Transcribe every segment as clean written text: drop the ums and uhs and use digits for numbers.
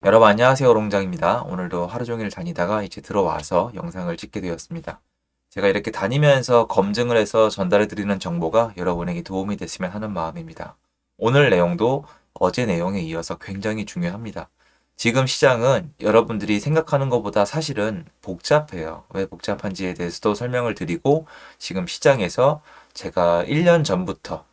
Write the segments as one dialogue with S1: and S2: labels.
S1: 여러분 안녕하세요. 롱장입니다. 오늘도 하루 종일 다니다가 이제 들어와서 영상을 찍게 되었습니다. 제가 이렇게 다니면서 검증을 해서 전달해 드리는 정보가 여러분에게 도움이 됐으면 하는 마음입니다. 오늘 내용도 어제 내용에 이어서 굉장히 중요합니다. 지금 시장은 여러분들이 생각하는 것보다 사실은 복잡해요. 왜 복잡한지에 대해서도 설명을 드리고 지금 시장에서 제가 1년 전부터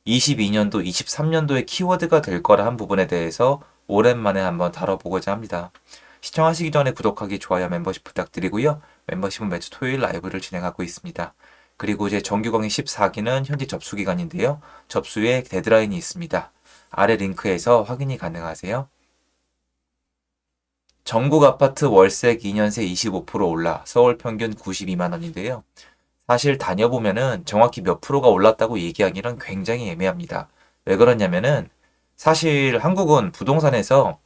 S1: 22년도, 23년도의 키워드가 될 거라 한 부분에 대해서 오랜만에 한번 다뤄보고자 합니다. 시청하시기 전에 구독하기, 좋아요, 멤버십 부탁드리고요. 멤버십은 매주 토요일 라이브를 진행하고 있습니다. 그리고 이제 정규 강의 14기는 현재 접수 기간인데요. 접수에 데드라인이 있습니다. 아래 링크에서 확인이 가능하세요. 전국 아파트 월세 2년새 25% 올라 서울 평균 92만 원인데요. 사실 다녀보면은 정확히 몇 프로가 올랐다고 얘기하기는 굉장히 애매합니다. 왜 그러냐면은 사실 한국은 부동산에서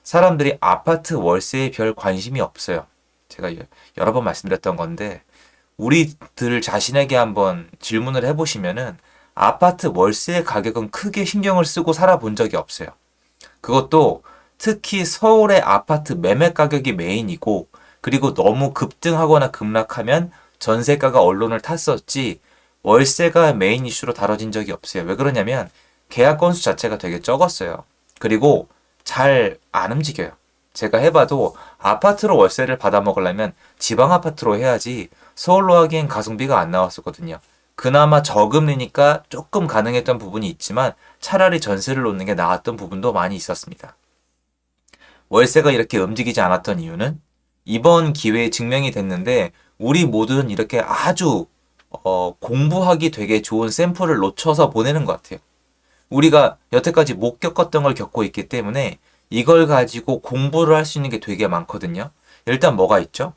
S1: 사람들이 아파트 월세에 별 관심이 없어요. 제가 여러 번 말씀드렸던 건데 우리들 자신에게 한번 질문을 해보시면은 아파트 월세 가격은 크게 신경을 쓰고 살아본 적이 없어요. 그것도 특히 서울의 아파트 매매 가격이 메인이고 그리고 너무 급등하거나 급락하면 전세가가 언론을 탔었지 월세가 메인 이슈로 다뤄진 적이 없어요. 왜 그러냐면 계약 건수 자체가 되게 적었어요. 그리고 잘 안 움직여요. 제가 해봐도 아파트로 월세를 받아 먹으려면 지방 아파트로 해야지 서울로 하기엔 가성비가 안 나왔었거든요. 그나마 저금리니까 조금 가능했던 부분이 있지만 차라리 전세를 놓는 게 나았던 부분도 많이 있었습니다. 월세가 이렇게 움직이지 않았던 이유는 이번 기회에 증명이 됐는데 우리 모두는 이렇게 아주 공부하기 되게 좋은 샘플을 놓쳐서 보내는 것 같아요. 우리가 여태까지 못 겪었던 걸 겪고 있기 때문에 이걸 가지고 공부를 할 수 있는 게 되게 많거든요. 일단 뭐가 있죠?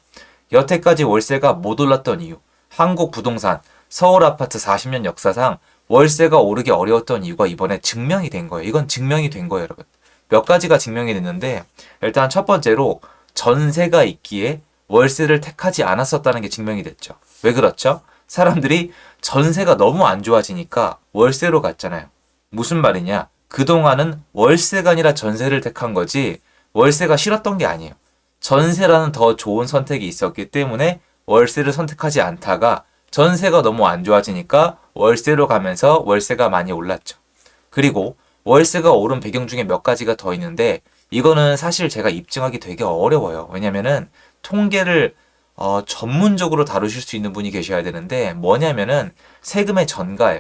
S1: 여태까지 월세가 못 올랐던 이유. 한국 부동산, 서울 아파트 40년 역사상 월세가 오르기 어려웠던 이유가 이번에 증명이 된 거예요. 이건 증명이 된 거예요, 여러분. 몇 가지가 증명이 됐는데 일단 첫 번째로 전세가 있기에 월세를 택하지 않았었다는 게 증명이 됐죠. 왜 그렇죠? 사람들이 전세가 너무 안 좋아지니까 월세로 갔잖아요. 무슨 말이냐? 그동안은 월세가 아니라 전세를 택한 거지 월세가 싫었던 게 아니에요. 전세라는 더 좋은 선택이 있었기 때문에 월세를 선택하지 않다가 전세가 너무 안 좋아지니까 월세로 가면서 월세가 많이 올랐죠. 그리고 월세가 오른 배경 중에 몇 가지가 더 있는데 이거는 사실 제가 입증하기 되게 어려워요. 왜냐면은 통계를 전문적으로 다루실 수 있는 분이 계셔야 되는데 뭐냐면은 세금의 전가예요.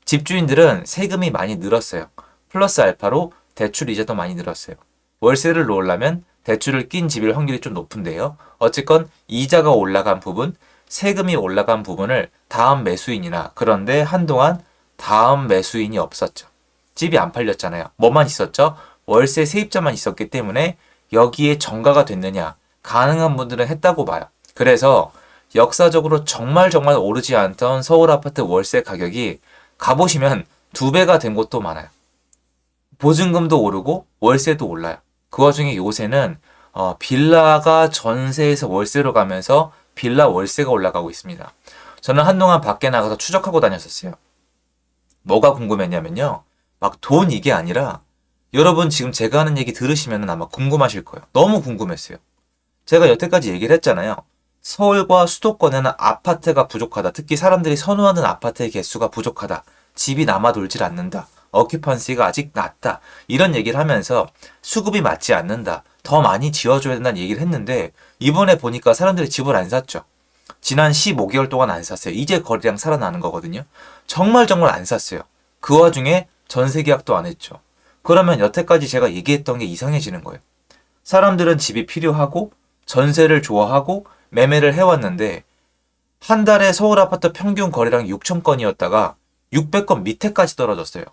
S1: 집주인들은 세금이 많이 늘었어요. 플러스 알파로 대출 이자도 많이 늘었어요. 월세를 놓으려면 대출을 낀 집일 확률이 좀 높은데요. 어쨌건 이자가 올라간 부분, 세금이 올라간 부분을 다음 매수인이나 그런데 한동안 다음 매수인이 없었죠. 집이 안 팔렸잖아요. 뭐만 있었죠? 월세 세입자만 있었기 때문에 여기에 전가가 됐느냐? 가능한 분들은 했다고 봐요. 그래서 역사적으로 정말 오르지 않던 서울 아파트 월세 가격이 가보시면 2배가 된 곳도 많아요. 보증금도 오르고 월세도 올라요. 그 와중에 요새는 빌라가 전세에서 월세로 가면서 빌라 월세가 올라가고 있습니다. 저는 한동안 밖에 나가서 추적하고 다녔었어요. 뭐가 궁금했냐면요. 막 돈 이게 아니라 여러분 지금 제가 하는 얘기 들으시면 아마 궁금하실 거예요. 너무 궁금했어요. 제가 여태까지 얘기를 했잖아요. 서울과 수도권에는 아파트가 부족하다. 특히 사람들이 선호하는 아파트의 개수가 부족하다. 집이 남아 돌질 않는다. 어큐펀시가 아직 낮다. 이런 얘기를 하면서 수급이 맞지 않는다. 더 많이 지어줘야 된다는 얘기를 했는데 이번에 보니까 사람들이 집을 안 샀죠. 지난 15개월 동안 안 샀어요. 이제 거래량 살아나는 거거든요. 정말 안 샀어요. 그 와중에 전세 계약도 안 했죠. 그러면 여태까지 제가 얘기했던 게 이상해지는 거예요. 사람들은 집이 필요하고 전세를 좋아하고 매매를 해왔는데 한 달에 서울 아파트 평균 거래량 6천 건이었다가 600건 밑에까지 떨어졌어요.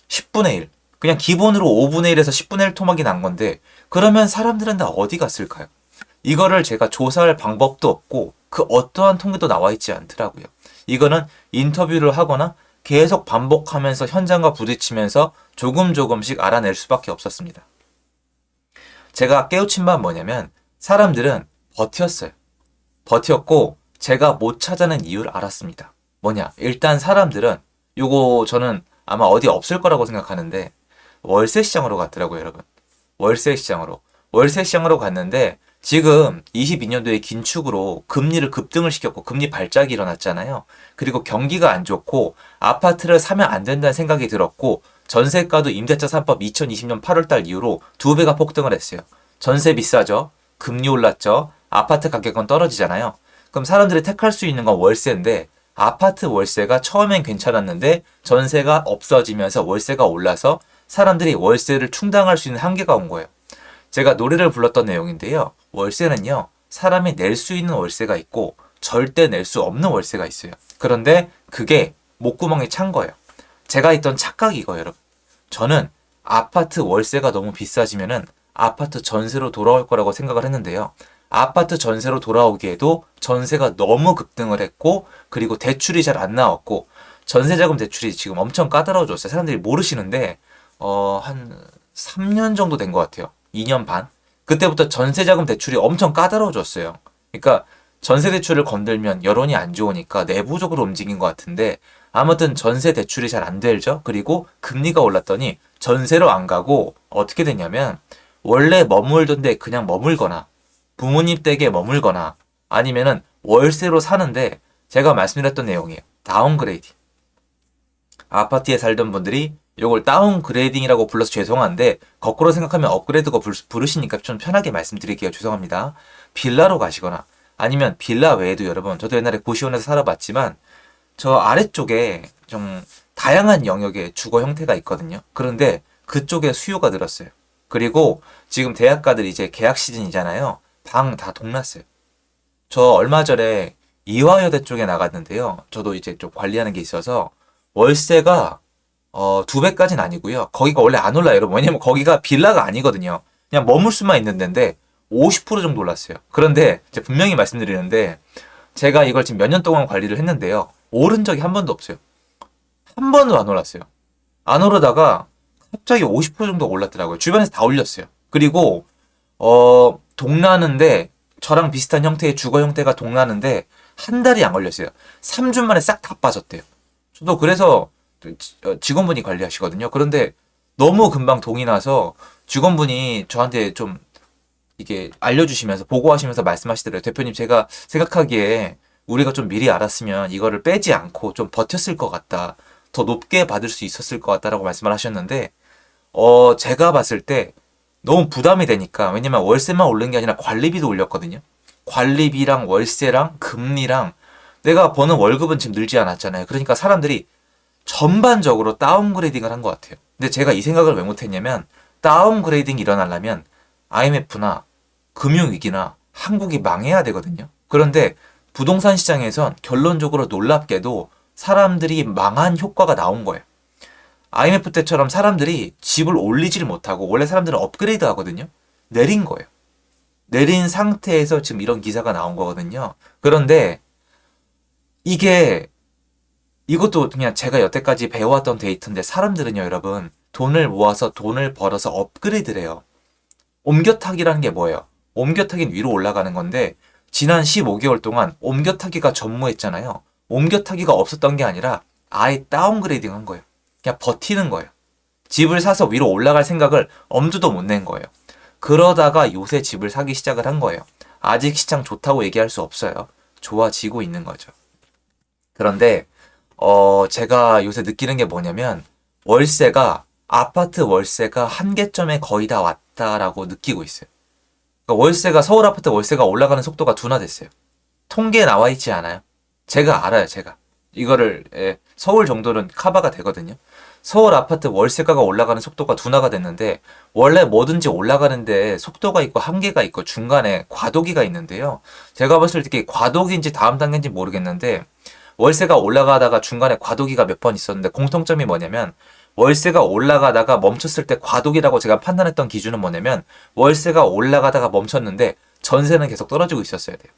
S1: 10분의 1. 그냥 기본으로 5분의 1에서 10분의 1 토막이 난 건데 그러면 사람들은 다 어디 갔을까요? 이거를 제가 조사할 방법도 없고 그 어떠한 통계도 나와 있지 않더라고요. 이거는 인터뷰를 하거나 계속 반복하면서 현장과 부딪히면서 조금씩 알아낼 수밖에 없었습니다. 제가 깨우친 바는 뭐냐면 사람들은 버텼어요. 버텼고 제가 못 찾아낸 이유를 알았습니다. 뭐냐? 일단 사람들은 요거 저는 아마 어디 없을 거라고 생각하는데 월세 시장으로 갔더라고요, 여러분. 월세 시장으로. 월세 시장으로 갔는데 지금 22년도에 긴축으로 금리를 급등을 시켰고 금리 발작이 일어났잖아요. 그리고 경기가 안 좋고 아파트를 사면 안 된다는 생각이 들었고 전세가도 임대차 3법 2020년 8월달 이후로 2배가 폭등을 했어요. 전세 비싸죠. 금리 올랐죠. 아파트 가격은 떨어지잖아요. 그럼 사람들이 택할 수 있는 건 월세인데 아파트 월세가 처음엔 괜찮았는데 전세가 없어지면서 월세가 올라서 사람들이 월세를 충당할 수 있는 한계가 온 거예요. 제가 노래를 불렀던 내용인데요. 월세는요, 사람이 낼 수 있는 월세가 있고 절대 낼 수 없는 월세가 있어요. 그런데 그게 목구멍이 찬 거예요. 제가 있던 착각이 이거예요, 여러분. 저는 아파트 월세가 너무 비싸지면은 아파트 전세로 돌아올 거라고 생각을 했는데요. 아파트 전세로 돌아오기에도 전세가 너무 급등을 했고, 그리고 대출이 잘 안 나왔고, 전세자금 대출이 지금 엄청 까다로워졌어요. 사람들이 모르시는데, 한 3년 정도 된 것 같아요. 2년 반? 그때부터 전세자금 대출이 엄청 까다로워졌어요. 그러니까 전세 대출을 건들면 여론이 안 좋으니까 내부적으로 움직인 것 같은데 아무튼 전세 대출이 잘 안 되죠. 그리고 금리가 올랐더니 전세로 안 가고 어떻게 됐냐면 원래 머물던 데 그냥 머물거나 부모님 댁에 머물거나 아니면은 월세로 사는데 제가 말씀드렸던 내용이에요. 다운그레이딩. 아파트에 살던 분들이 요걸 다운그레이딩이라고 불러서 죄송한데 거꾸로 생각하면 업그레이드가 부르시니까 좀 편하게 말씀드릴게요. 죄송합니다. 빌라로 가시거나 아니면 빌라 외에도 여러분 저도 옛날에 고시원에서 살아봤지만 저 아래쪽에 좀 다양한 영역의 주거 형태가 있거든요. 그런데 그쪽에 수요가 늘었어요. 그리고 지금 대학가들 이제 개학 시즌이잖아요. 방 다 동났어요. 저 얼마 전에 이화여대 쪽에 나갔는데요. 저도 이제 좀 관리하는 게 있어서 월세가 2배까지는 아니고요. 거기가 원래 안 올라요, 여러분. 왜냐면 거기가 빌라가 아니거든요. 그냥 머물 수만 있는 데인데 50% 정도 올랐어요. 그런데 이제 분명히 말씀드리는데 제가 이걸 지금 몇 년 동안 관리를 했는데요. 오른 적이 한 번도 없어요. 한 번도 안 올랐어요. 안 오르다가 갑자기 50% 정도 올랐더라고요. 주변에서 다 올렸어요. 그리고 동나는데 저랑 비슷한 형태의 주거 형태가 동나는데 한 달이 안 걸렸어요. 3주 만에 싹 다 빠졌대요. 저도 그래서 직원분이 관리하시거든요. 그런데 너무 금방 동이 나서 직원분이 저한테 좀 이게 알려주시면서 보고하시면서 말씀하시더라고요. 대표님 제가 생각하기에 우리가 좀 미리 알았으면 이거를 빼지 않고 좀 버텼을 것 같다. 더 높게 받을 수 있었을 것 같다라고 말씀을 하셨는데 제가 봤을 때 너무 부담이 되니까 왜냐면 월세만 오른 게 아니라 관리비도 올렸거든요. 관리비랑 월세랑 금리랑 내가 버는 월급은 지금 늘지 않았잖아요. 그러니까 사람들이 전반적으로 다운그레이딩을 한 것 같아요. 근데 제가 이 생각을 왜 못했냐면 다운그레이딩이 일어나려면 IMF나 금융위기나 한국이 망해야 되거든요. 그런데 부동산 시장에선 결론적으로 놀랍게도 사람들이 망한 효과가 나온 거예요. IMF 때처럼 사람들이 집을 올리지를 못하고 원래 사람들은 업그레이드 하거든요. 내린 거예요. 내린 상태에서 지금 이런 기사가 나온 거거든요. 그런데 이것도 그냥 제가 여태까지 배워왔던 데이터인데 사람들은요, 여러분, 돈을 모아서 돈을 벌어서 업그레이드를 해요. 옮겨타기라는 게 뭐예요? 옮겨타기는 위로 올라가는 건데 지난 15개월 동안 옮겨타기가 전무했잖아요. 옮겨타기가 없었던 게 아니라 아예 다운그레이딩 한 거예요. 그냥 버티는 거예요. 집을 사서 위로 올라갈 생각을 엄두도 못 낸 거예요. 그러다가 요새 집을 사기 시작을 한 거예요. 아직 시장 좋다고 얘기할 수 없어요. 좋아지고 있는 거죠. 그런데 제가 요새 느끼는 게 뭐냐면 아파트 월세가 한계점에 거의 다 왔다라고 느끼고 있어요. 그러니까 서울 아파트 월세가 올라가는 속도가 둔화됐어요. 통계에 나와 있지 않아요? 제가 알아요, 제가. 이거를, 서울 정도는 커버가 되거든요. 서울 아파트 월세가가 올라가는 속도가 둔화가 됐는데, 원래 뭐든지 올라가는데 속도가 있고 한계가 있고 중간에 과도기가 있는데요. 제가 봤을 때 이게 과도기인지 다음 단계인지 모르겠는데, 월세가 올라가다가 중간에 과도기가 몇 번 있었는데 공통점이 뭐냐면 월세가 올라가다가 멈췄을 때 과도기라고 제가 판단했던 기준은 뭐냐면 월세가 올라가다가 멈췄는데 전세는 계속 떨어지고 있었어야 돼요.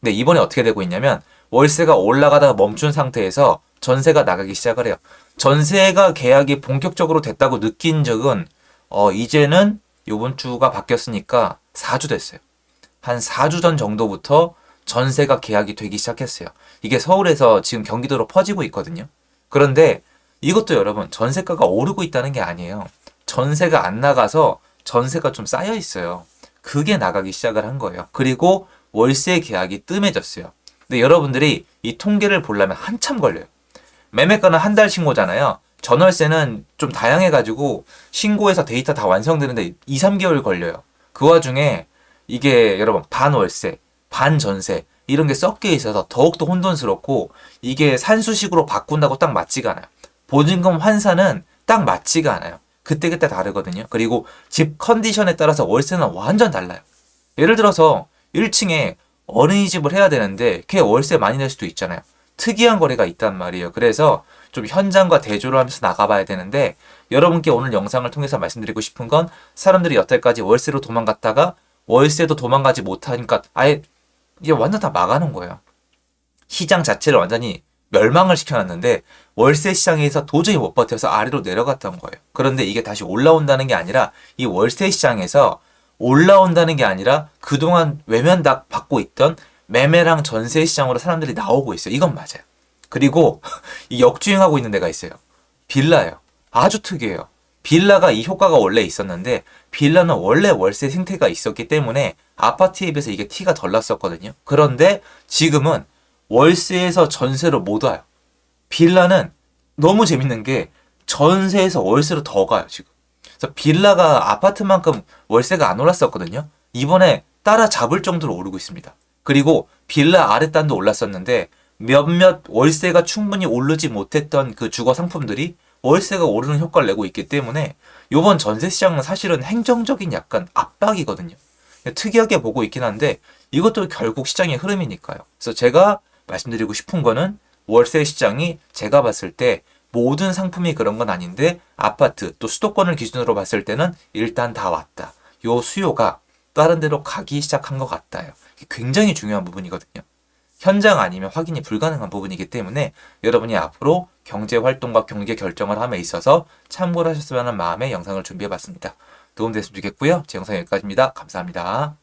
S1: 근데 이번에 어떻게 되고 있냐면 월세가 올라가다가 멈춘 상태에서 전세가 나가기 시작을 해요. 전세가 계약이 본격적으로 됐다고 느낀 적은 이제는 이번 주가 바뀌었으니까 4주 됐어요. 한 4주 전 정도부터 전세가 계약이 되기 시작했어요. 이게 서울에서 지금 경기도로 퍼지고 있거든요. 그런데 이것도 여러분 전세가가 오르고 있다는 게 아니에요. 전세가 안 나가서 전세가 좀 쌓여 있어요. 그게 나가기 시작을 한 거예요. 그리고 월세 계약이 뜸해졌어요. 근데 여러분들이 이 통계를 보려면 한참 걸려요. 매매가는 한 달 신고잖아요. 전월세는 좀 다양해가지고 신고해서 데이터 다 완성되는데 2, 3개월 걸려요. 그 와중에 이게 여러분 반월세, 반전세 이런 게 섞여 있어서 더욱더 혼돈스럽고 이게 산수식으로 바꾼다고 딱 맞지가 않아요. 보증금 환산은 딱 맞지가 않아요. 그때그때 다르거든요. 그리고 집 컨디션에 따라서 월세는 완전 달라요. 예를 들어서 1층에 어린이집을 해야 되는데 걔 월세 많이 낼 수도 있잖아요. 특이한 거래가 있단 말이에요. 그래서 좀 현장과 대조를 하면서 나가봐야 되는데 여러분께 오늘 영상을 통해서 말씀드리고 싶은 건 사람들이 여태까지 월세로 도망갔다가 월세도 도망가지 못하니까 아예 이제 완전 다 막아놓은 거예요. 시장 자체를 완전히 멸망을 시켜놨는데 월세 시장에서 도저히 못 버텨서 아래로 내려갔던 거예요. 그런데 이게 다시 올라온다는 게 아니라 이 월세 시장에서 올라온다는 게 아니라 그동안 외면닥 받고 있던 매매랑 전세 시장으로 사람들이 나오고 있어요. 이건 맞아요. 그리고 이 역주행하고 있는 데가 있어요. 빌라예요. 아주 특이해요. 빌라가 이 효과가 원래 있었는데 빌라는 원래 월세 생태가 있었기 때문에 아파트에 비해서 이게 티가 덜 났었거든요. 그런데 지금은 월세에서 전세로 못 와요. 빌라는 너무 재밌는 게 전세에서 월세로 더 가요, 지금. 그래서 빌라가 아파트만큼 월세가 안 올랐었거든요. 이번에 따라잡을 정도로 오르고 있습니다. 그리고 빌라 아랫단도 올랐었는데 몇몇 월세가 충분히 오르지 못했던 그 주거 상품들이 월세가 오르는 효과를 내고 있기 때문에 이번 전세 시장은 사실은 행정적인 약간 압박이거든요. 특이하게 보고 있긴 한데 이것도 결국 시장의 흐름이니까요. 그래서 제가 말씀드리고 싶은 거는 월세 시장이 제가 봤을 때 모든 상품이 그런 건 아닌데 아파트 또 수도권을 기준으로 봤을 때는 일단 다 왔다. 요 수요가 다른 데로 가기 시작한 것 같아요. 굉장히 중요한 부분이거든요. 현장 아니면 확인이 불가능한 부분이기 때문에 여러분이 앞으로 경제 활동과 경제 결정을 함에 있어서 참고를 하셨으면 하는 마음에 영상을 준비해 봤습니다. 도움됐으면 좋겠고요. 제 영상 여기까지입니다. 감사합니다.